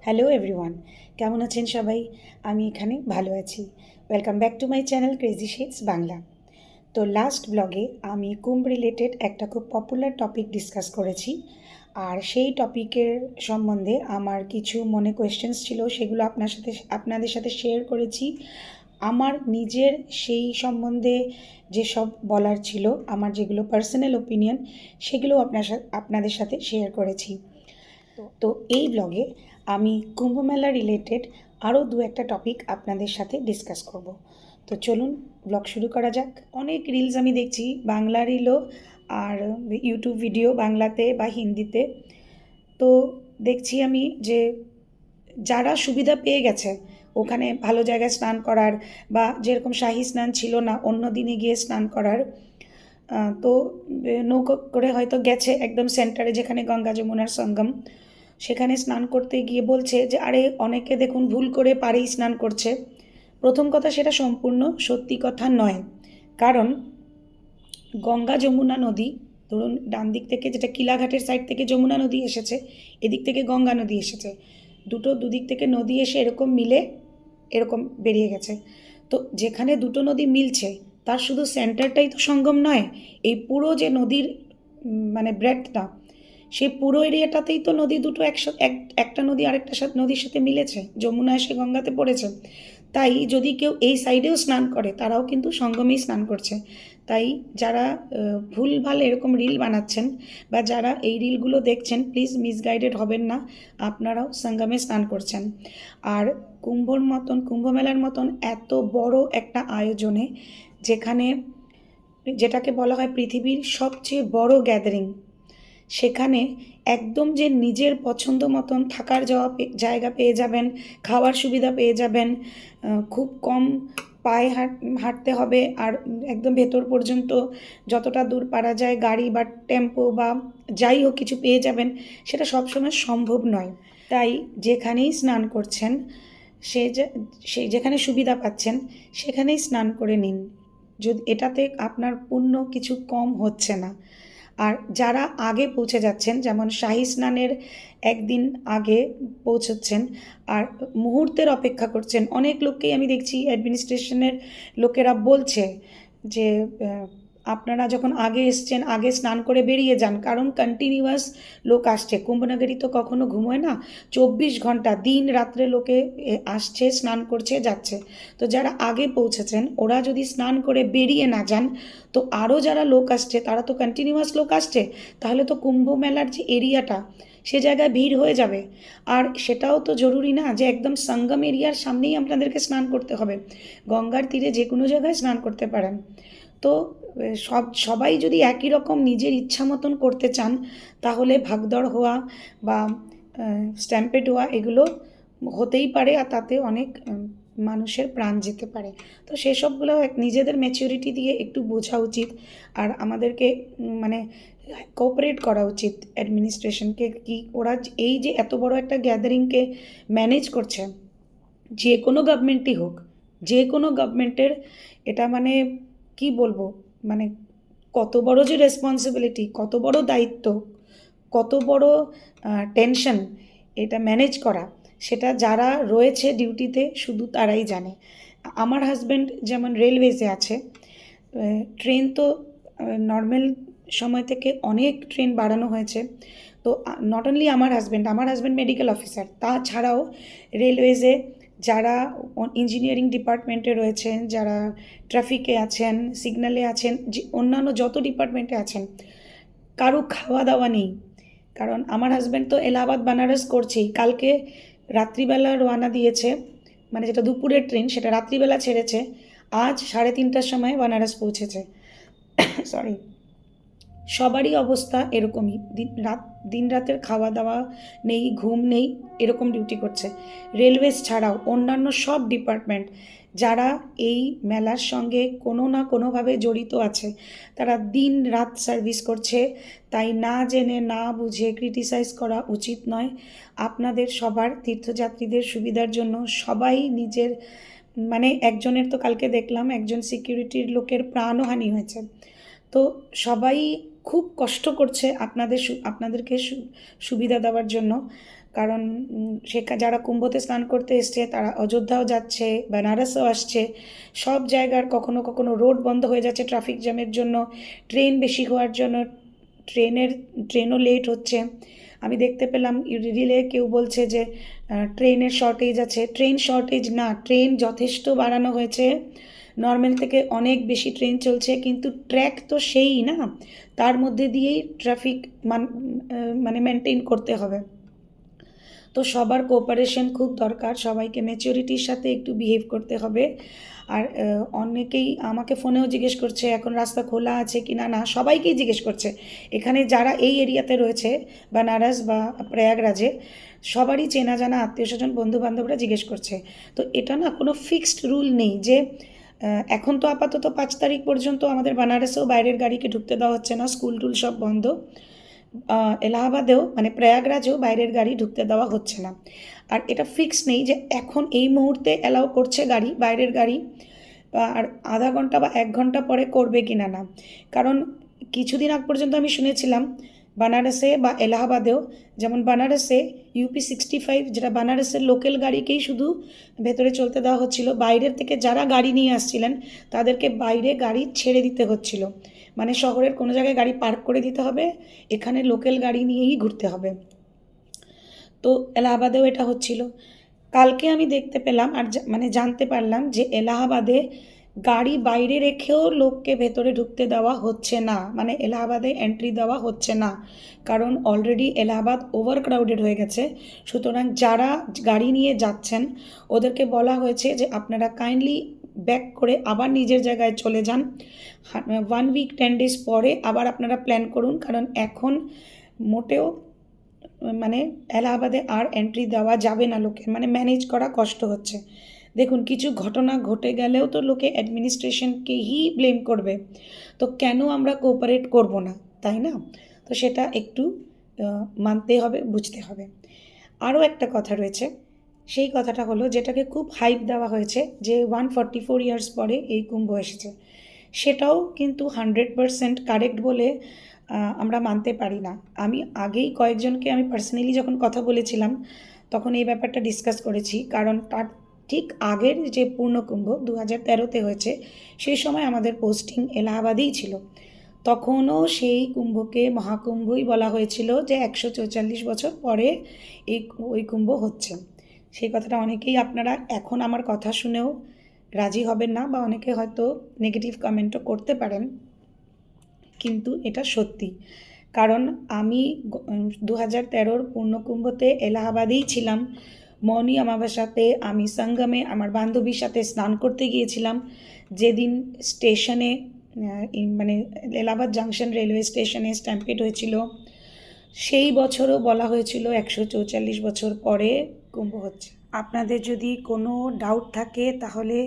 Hello everyone, কেমন আছেন সবাই? আমি এখানে ভালো আছি। Welcome back to my channel crazy shades Bangla. তো লাস্ট ব্লগে আমি কুম্ভ রিলেটেড একটা খুব পপুলার টপিক ডিসকাস করেছি, আর সেই টপিকের সম্বন্ধে আমার কিছু মনে কোয়েশ্চেন্স ছিল, সেগুলো আপনাদের সাথে শেয়ার করেছি। আমার নিজের সেই সম্বন্ধে যেসব বলার ছিল, আমার যেগুলো পার্সোনাল ওপিনিয়ন, সেগুলো আপনাদের সাথে শেয়ার করেছি। তো এই ব্লগে আমি কুম্ভমেলা রিলেটেড আরও দু একটা টপিক আপনাদের সাথে ডিসকাস করব। তো চলুন ব্লগ শুরু করা যাক। অনেক রিলস আমি দেখছি, বাংলা রিলও আর ইউটিউব ভিডিও বাংলাতে বা হিন্দিতে। তো দেখছি আমি যে যারা সুবিধা পেয়ে গেছে ওখানে ভালো জায়গায় স্নান করার, বা যেরকম শাহী স্নান ছিল না অন্য দিনে গিয়ে স্নান করার, তো নৌকো করে হয়তো গেছে একদম সেন্টারে যেখানে গঙ্গা যমুনার সঙ্গম, সেখানে স্নান করতে গিয়ে বলছে যে আরে অনেকে দেখুন ভুল করে পাড়েই স্নান করছে। প্রথম কথা, সেটা সম্পূর্ণ সত্যি কথা নয়। কারণ গঙ্গা যমুনা নদী, ধরুন ডান দিক থেকে যেটা কিলাঘাটের সাইড থেকে যমুনা নদী এসেছে, এদিক থেকে গঙ্গা নদী এসেছে, দুদিক থেকে নদী এসে এরকম মিলে এরকম বেরিয়ে গেছে। তো যেখানে দুটো নদী মিলছে তার শুধু সেন্টারটাই তো সঙ্গম নয়, এই পুরো যে নদীর মানে ব্রেডথটা, সেই পুরো এরিয়াটাতেই তো নদী দুটো একটা নদী আরেকটা নদীর সাথে মিলেছে, যমুনা এসে গঙ্গাতে পড়েছে। তাই যদি কেউ এই সাইডেও স্নান করে তারাও কিন্তু সঙ্গমেই স্নান করছে। তাই যারা ভুলভাল এরকম রিল বানাচ্ছেন বা যারা এই রিলগুলো দেখছেন, প্লিজ মিসগাইডেড হবেন না, আপনারাও সঙ্গমে স্নান করছেন। আর কুম্ভ মেলার মতন এত বড় একটা আয়োজনে, যেখানে যেটাকে বলা হয় পৃথিবীর সবচেয়ে বড় গ্যাদারিং, সেখানে একদম যে নিজের পছন্দ মতন থাকার জায়গা পেয়ে যাবেন, খাওয়ার সুবিধা পেয়ে যাবেন, খুব কম পায়ে হাঁটতে হবে, আর একদম ভেতর পর্যন্ত যতটা দূর পারা যায় গাড়ি বা টেম্পো বা যাই হোক কিছু পেয়ে যাবেন, সেটা সবসময় সম্ভব নয়। তাই যেখানেই স্নান করছেন, সে যেখানে সুবিধা পাচ্ছেন সেখানেই স্নান করে নিন। যদি এটাতে আপনার পুণ্য কিছু কম হচ্ছে না। আর যারা আগে পৌঁছে যাচ্ছেন, যেমন শাহী স্নানের একদিন আগে পৌঁছচ্ছেন আর মুহূর্তের অপেক্ষা করছেন, অনেক লোককেই আমি দেখছি অ্যাডমিনিস্ট্রেশনের লোকেরা বলছে যে আপনারা যখন আগে এসছেন আগে স্নান করে বেরিয়ে যান, কারণ কন্টিনিউয়াস লোক আসছে, কুম্ভনগরী তো কখনো ঘুমোয় না, 24 ঘন্টা দিন রাত্রে লোকে আসছে, স্নান করছে, যাচ্ছে। তো যারা আগে পৌঁছেছেন ওরা যদি স্নান করে বেরিয়ে না যান, তো আরও যারা লোক আসছে তারা তো কন্টিনিউয়াস লোক আসছে, তাহলে তো কুম্ভ মেলার যে এরিয়াটা সে জায়গায় ভিড় হয়ে যাবে। আর সেটাও তো জরুরি না যে একদম সঙ্গম এরিয়ার সামনেই আপনাদেরকে স্নান করতে হবে, গঙ্গার তীরে যে কোনো জায়গায় স্নান করতে পারেন। তো সবাই যদি একই রকম নিজের ইচ্ছা মতন করতে চান, তাহলে ভাগদড় হওয়া বা স্ট্যাম্পেড হওয়া এগুলো হতেই পারে, আর তাতে অনেক মানুষের প্রাণ যেতে পারে। তো সেসবগুলো নিজেদের ম্যাচিউরিটি দিয়ে একটু বোঝা উচিত, আর আমাদেরকে মানে কোঅপারেট করা উচিত অ্যাডমিনিস্ট্রেশনকে, কি ওরা এই যে এত বড় একটা গ্যাদারিংকে ম্যানেজ করছে, যে কোনো গভর্নমেন্টই হোক, যে কোনো গভর্নমেন্টের এটা মানে কি বলবো, মানে কত বড় যে রেসপন্সিবিলিটি, কত বড় দায়িত্ব, কত বড় টেনশন এটা ম্যানেজ করা, সেটা যারা রয়েছে ডিউটিতে শুধু তারাই জানে। আমার হাজব্যান্ড যেমন রেলওয়েজে আছে, ট্রেন তো নর্মাল সময় থেকে অনেক ট্রেন বাড়ানো হয়েছে। তো নট অনলি আমার হাজব্যান্ড মেডিকেল অফিসার, তাছাড়াও রেলওয়েজে যারা ইঞ্জিনিয়ারিং ডিপার্টমেন্টে রয়েছেন, যারা ট্রাফিকে আছেন, সিগন্যালে আছেন, যে অন্যান্য যত ডিপার্টমেন্টে আছেন, কারো খাওয়া দাওয়া নেই। কারণ আমার হাজব্যান্ড তো এলাহাবাদ বানারস করছেই, কালকে রাত্রিবেলা রওনা দিয়েছে, মানে যেটা দুপুরের ট্রেন সেটা রাত্রিবেলা ছেড়েছে, আজ 3:30টার সময় বানারস পৌঁছেছে। সরি, সবারই অবস্থা এরকমই, দিন রাতের খাওয়া দাওয়া নেই, ঘুম নেই, এরকম ডিউটি করছে। রেলওয়েজ ছাড়াও অন্যান্য সব ডিপার্টমেন্ট যারা এই মেলার সঙ্গে কোনো না কোনোভাবে জড়িত আছে, তারা দিন রাত সার্ভিস করছে। তাই না জেনে না বুঝে ক্রিটিসাইজ করা উচিত নয়। আপনাদের সবার তীর্থযাত্রীদের সুবিধার জন্য সবাই নিজের, মানে একজনের তো কালকে দেখলাম একজন সিকিউরিটির লোকের প্রাণহানি হয়েছে। তো সবাই খুব কষ্ট করছে আপনাদেরকে সুবিধা দেওয়ার জন্য। কারণ যারা কুম্ভতে স্নান করতে এসছে তারা অযোধ্যাও যাচ্ছে, বেনারসও আসছে। সব জায়গার কখনো কখনো রোড বন্ধ হয়ে যাচ্ছে ট্রাফিক জ্যামের জন্য, ট্রেন বেশি হওয়ার জন্য ট্রেনও লেট হচ্ছে। আমি দেখতে পেলাম রিলে কেউ বলছে যে ট্রেনের শর্টেজ আছে। ট্রেন শর্টেজ না, ট্রেন যথেষ্ট বাড়ানো হয়েছে, নর্মাল থেকে অনেক বেশি ট্রেন চলছে, কিন্তু ট্র্যাক তো সেই না, তার মধ্যে দিয়েই ট্রাফিক মানে মেনটেন করতে হবে। তো সবার কোঅপারেশন খুব দরকার, সবাইকে ম্যাচিউরিটির সাথে একটু বিহেভ করতে হবে। আর অনেকেই আমাকে ফোনেও জিজ্ঞেস করছে এখন রাস্তা খোলা আছে কি না। না, সবাইকেই জিজ্ঞেস করছে, এখানে যারা এই এরিয়াতে রয়েছে বেনারস বা প্রয়াগরাজে, সবারই চেনা জানা আত্মীয় স্বজন বন্ধু বান্ধবরা জিজ্ঞেস করছে। তো এটা না কোনো ফিক্সড রুল নেই যে এখন তো আপাতত 5 তারিখ পর্যন্ত আমাদের বেনারসেও বাইরের গাড়িকে ঢুকতে দেওয়া হচ্ছে না, স্কুল টুল সব বন্ধ। এলাহাবাদেও মানে প্রয়াগরাজেও বাইরের গাড়ি ঢুকতে দেওয়া হচ্ছে না। আর এটা ফিক্স নেই যে এখন এই মুহূর্তে অ্যালাউ করছে গাড়ি, বাইরের গাড়ি, আর আধা ঘন্টা বা 1 ঘন্টা পরে করবে কি না। না, কারণ কিছুদিন আগ পর্যন্ত আমি শুনেছিলাম বানারসে বা এলাহাবাদেও, যেমন বানারসে UP65 যেটা বানারসের লোকাল গাড়িকেই শুধু ভেতরে চলতে দেওয়া হচ্ছিল, বাইরের থেকে যারা গাড়ি নিয়ে আসছিলেন তাদেরকে বাইরে গাড়ি ছেড়ে দিতে হচ্ছিল, মানে শহরের কোনো জায়গায় গাড়ি পার্ক করে দিতে হবে, এখানে লোকাল গাড়ি নিয়েই ঘুরতে হবে। তো এলাহাবাদেও এটা হচ্ছিল। কালকে আমি দেখতে পেলাম আর মানে জানতে পারলাম যে এলাহাবাদে গাড়ি বাইরে রেখেও লোককে ভেতরে ঢুকতে দেওয়া হচ্ছে না, মানে এলাহাবাদে এন্ট্রি দেওয়া হচ্ছে না, কারণ অলরেডি এলাহাবাদ ওভার ক্রাউডেড হয়ে গেছে। সুতরাং যারা গাড়ি নিয়ে যাচ্ছেন ওদেরকে বলা হয়েছে যে আপনারা কাইন্ডলি ব্যাক করে আবার নিজের জায়গায় চলে যান, 1 উইক 10 ডেজ পরে আবার আপনারা প্ল্যান করুন, কারণ এখন মোটেও মানে এলাহাবাদে আর এন্ট্রি দেওয়া যাবে না লোকের, মানে ম্যানেজ করা কষ্ট হচ্ছে। দেখুন, কিছু ঘটনা ঘটে গেলেও তো লোকে অ্যাডমিনিস্ট্রেশনকেই ব্লেম করবে, তো কেন আমরা কোঅপারেট করব না, তাই না? তো সেটা একটু মানতে হবে, বুঝতে হবে। আরও একটা কথা রয়েছে, সেই কথাটা হলো যেটাকে খুব হাইপ দেওয়া হয়েছে যে 144 ইয়ার্স পরে এই কুম্ভ এসেছে, সেটাও কিন্তু 100% কারেক্ট বলে আমরা মানতে পারি না। আমি আগেই কয়েকজনকে আমি পার্সোনালি যখন কথা বলেছিলাম তখন এই ব্যাপারটা ডিসকাস করেছি, কারণ তার ঠিক আগের যে পূর্ণকুম্ভ 2013-তে হয়েছে, সেই সময় আমাদের পোস্টিং এলাহাবাদেই ছিল। তখনও সেই কুম্ভকে মহাকুম্ভই বলা হয়েছিল, যে 144 বছর পরে ওই কুম্ভ হচ্ছে। সেই কথাটা অনেকেই আপনারা এখন আমার কথা শুনেও রাজি হবেন না, বা অনেকে হয়তো নেগেটিভ কমেন্টও করতে পারেন, কিন্তু এটা সত্যি। কারণ আমি 2013 পূর্ণকুম্ভতে এলাহাবাদেই ছিলাম। মৌনী অমাবস্যাতে আমি সঙ্গমে আমার বান্ধবীর সাথে স্নান করতে গিয়েছিলাম, যেদিন স্টেশনে মানে এলাহাবাদ জাংশন রেলওয়ে স্টেশনে স্ট্যাম্পেড হয়েছিল। সেই বছরও বলা হয়েছিল 144 বছর পরে কুম্ভ হচ্ছে। আপনাদের যদি কোনো ডাউট থাকে তাহলে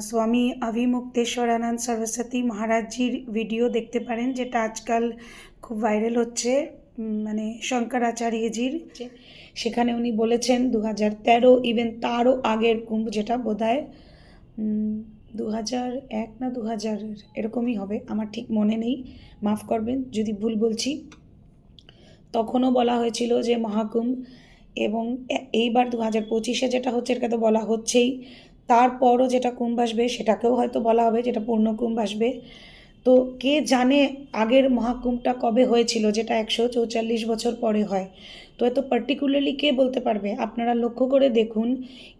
স্বামী অভিমুক্তেশ্বরানন্দ সরস্বতী মহারাজজির ভিডিও দেখতে পারেন, যেটা আজকাল খুব ভাইরাল হচ্ছে, মানে শঙ্করাচার্যজির। সেখানে উনি বলেছেন 2013, ইভেন তারও আগের কুম্ভ, যেটা বোধহয় 2001 না 2000 এরকমই হবে, আমার ঠিক মনে নেই, মাফ করবেন যদি ভুল বলছি। তখনও বলা হয়েছিল যে মহাকুম্ভ, এবং এইবার 2025-এ যেটা হচ্ছে এটা তো বলা হচ্ছেই, তারপরও যেটা কুম্ভ আসবে সেটাকেও হয়তো বলা হবে, যেটা পূর্ণকুম্ভ আসবে। তো কে জানে আগের মহাকুম্ভটা কবে হয়েছিল, যেটা 144 বছর পরে হয়। তো এত পার্টিকুলারলি কে বলতে পারবে? আপনারা লক্ষ্য করে দেখুন,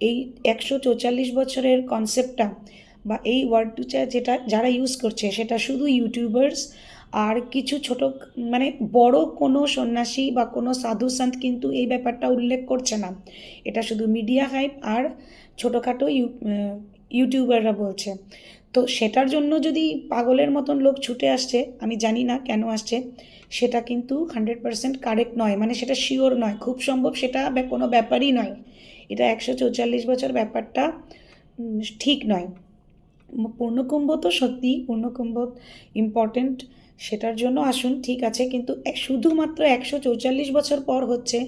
এই 144 বছরের কনসেপ্টটা বা এই ওয়ার্ডটা যেটা যারা ইউজ করছে, সেটা শুধু ইউটিউবার্স আর কিছু ছোট, মানে বড় কোনো সন্ন্যাসী বা কোনো সাধু সন্ত কিন্তু এই ব্যাপারটা উল্লেখ করছে না। এটা শুধু মিডিয়া হাইপ আর ছোটোখাটো ইউটিউবাররা বলছে। তো সেটার জন্য যদি পাগলের মতন লোক ছুটে আসছে, আমি জানি না কেন আসছে, সেটা কিন্তু 100% কারেক্ট নয়, মানে সেটা শিওর নয়, খুব সম্ভব সেটা কোনো ব্যাপারই নয়। এটা 144 বছর ব্যাপারটা ঠিক নয়। পূর্ণকুম্ভ তো সত্যি, পূর্ণকুম্ভ ইম্পর্টেন্ট, সেটার জন্য আসুন, ঠিক আছে, কিন্তু শুধুমাত্র 144 বছর পর হচ্ছে,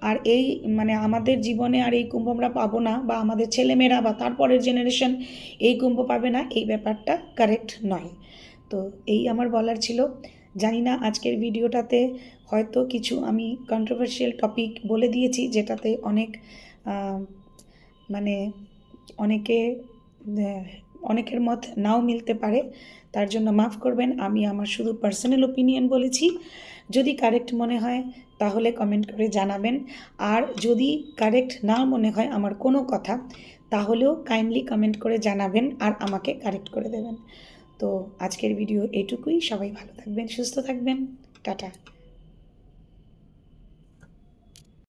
আর এই মানে আমাদের জীবনে আর এই কুম্ভ আমরা পাবো না, বা আমাদের ছেলেমেয়েরা বা তারপরের জেনারেশন এই কুম্ভ পাবে না, এই ব্যাপারটা কারেক্ট নয়। তো এই আমার বলার ছিল। জানি না আজকের ভিডিওটাতে হয়তো কিছু আমি কন্ট্রোভার্সিয়াল টপিক বলে দিয়েছি, যেটাতে অনেক মানে অনেকে অনেকের মত নাও মিলতে পারে, তার জন্য মাফ করবেন। আমি আমার শুধু পার্সোনাল ওপিনিয়ন বলেছি। যদি কারেক্ট মনে হয় তাহলে কমেন্ট করে জানাবেন, আর যদি কারেক্ট না মনে হয় আমার কোনো কথা, তাহলেও কাইন্ডলি কমেন্ট করে জানাবেন আর আমাকে কারেক্ট করে দেবেন। তো আজকের ভিডিও এটুকুই। সবাই ভালো থাকবেন, সুস্থ থাকবেন। টাটা।